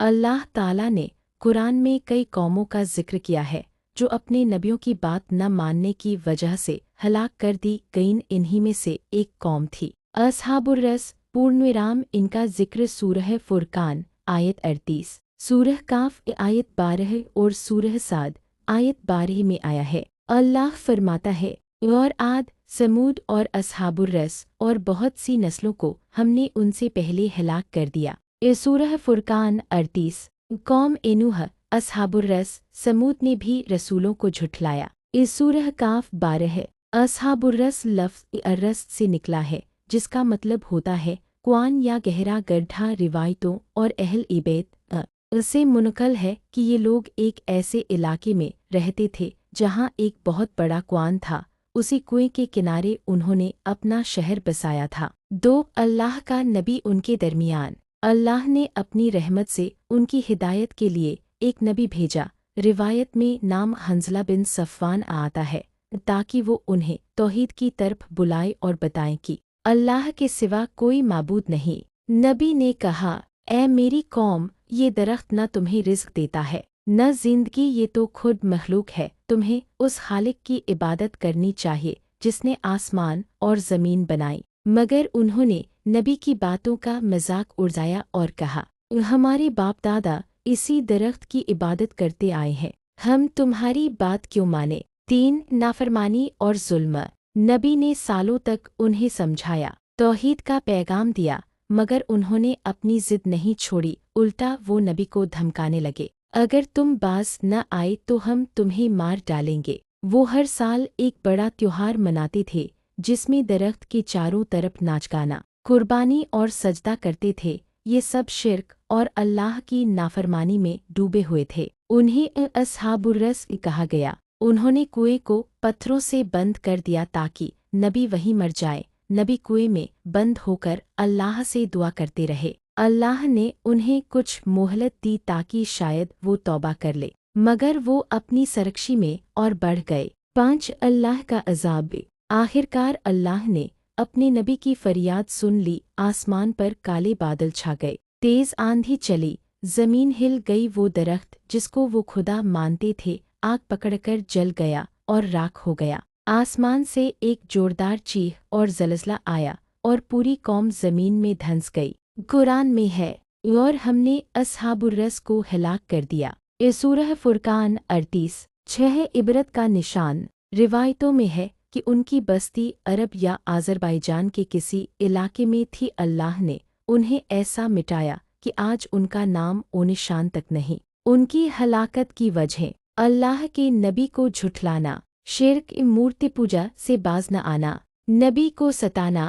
अल्लाह ताला ने कुरान में कई कौमों का जिक्र किया है जो अपने नबियों की बात न मानने की वजह से हलाक कर दी गईं। इन्हीं में से एक कौम थी अस्हाबुर रस पूर्णविराम। इनका जिक्र सूरह फुरकान आयत 38, सूरह काफ आयत 12 और सूरह साद आयत 12 में आया है। अल्लाह फरमाता है, और आद, समूद और अस्हाबुर रस और बहुत सी नस्लों को हमने उनसे पहले हलाक कर दिया। सूरह फुरकान 38। कौम नूह, अस्हाबुर रस, समूद ने भी रसूलों को झुठलाया। इस सूरह काफ 12 है। अस्हाबुर रस लफ्ज़ अर्रस से निकला है जिसका मतलब होता है कुआन या गहरा गड्ढा। रिवायतों और अहल इबैत से मुनकल है कि ये लोग एक ऐसे इलाके में रहते थे जहाँ एक बहुत बड़ा कुआन था। उसी कुएं के किनारे उन्होंने अपना शहर बसाया था। 2 अल्लाह का नबी उनके दरमियान अल्लाह ने अपनी रहमत से उनकी हिदायत के लिए एक नबी भेजा। रिवायत में नाम हंज़ला बिन सफ़वान आता है ताकि वो उन्हें तौहीद की तरफ बुलाए और बताएं कि अल्लाह के सिवा कोई माबूद नहीं। नबी ने कहा, ऐ मेरी कौम, ये दरख्त न तुम्हें रिज़्क देता है न जिंदगी, ये तो खुद मखलूक है। तुम्हें उस खालिक की इबादत करनी चाहिए जिसने आसमान और ज़मीन बनाई। मगर उन्होंने नबी की बातों का मजाक उड़ाया और कहा, हमारे बाप दादा इसी दरख्त की इबादत करते आए हैं, हम तुम्हारी बात क्यों माने। 3 नाफरमानी और जुल्म। नबी ने सालों तक उन्हें समझाया, तौहीद का पैगाम दिया, मगर उन्होंने अपनी जिद नहीं छोड़ी। उल्टा वो नबी को धमकाने लगे, अगर तुम बाज न आए तो हम तुम्हें मार डालेंगे। वो हर साल एक बड़ा त्योहार मनाते थे जिसमें दरख्त के चारों तरफ नाच गाना, कुर्बानी और सजदा करते थे। ये सब शिर्क और अल्लाह की नाफरमानी में डूबे हुए थे। उन्हें अस्हाबुर रस कहा गया। उन्होंने कुएं को पत्थरों से बंद कर दिया ताकि नबी वहीं मर जाए। नबी कुएं में बंद होकर अल्लाह से दुआ करते रहे। अल्लाह ने उन्हें कुछ मोहलत दी ताकि शायद वो तौबा कर ले, मगर वो अपनी सरकशी में और बढ़ गए। 5 अल्लाह का अज़ाब। आखिरकार अल्लाह ने अपने नबी की फरियाद सुन ली। आसमान पर काले बादल छा गए, तेज आंधी चली, जमीन हिल गई। वो दरख्त जिसको वो खुदा मानते थे आग पकड़कर जल गया और राख हो गया। आसमान से एक जोरदार चीख और ज़लज़ला आया और पूरी कौम ज़मीन में धंस गई। कुरान में है, और हमने अस्हाबुर रस को हलाक कर दिया। सूरह फुरकान 38। 6 इबरत का निशान। रिवायतों में है कि उनकी बस्ती अरब या आज़रबाईजान के किसी इलाके में थी। अल्लाह ने उन्हें ऐसा मिटाया कि आज उनका नाम ओ निशान तक नहीं। उनकी हलाकत की वजह अल्लाह के नबी को झुठलाना, शिर्क, मूर्ति पूजा से बाज न आना, नबी को सताना,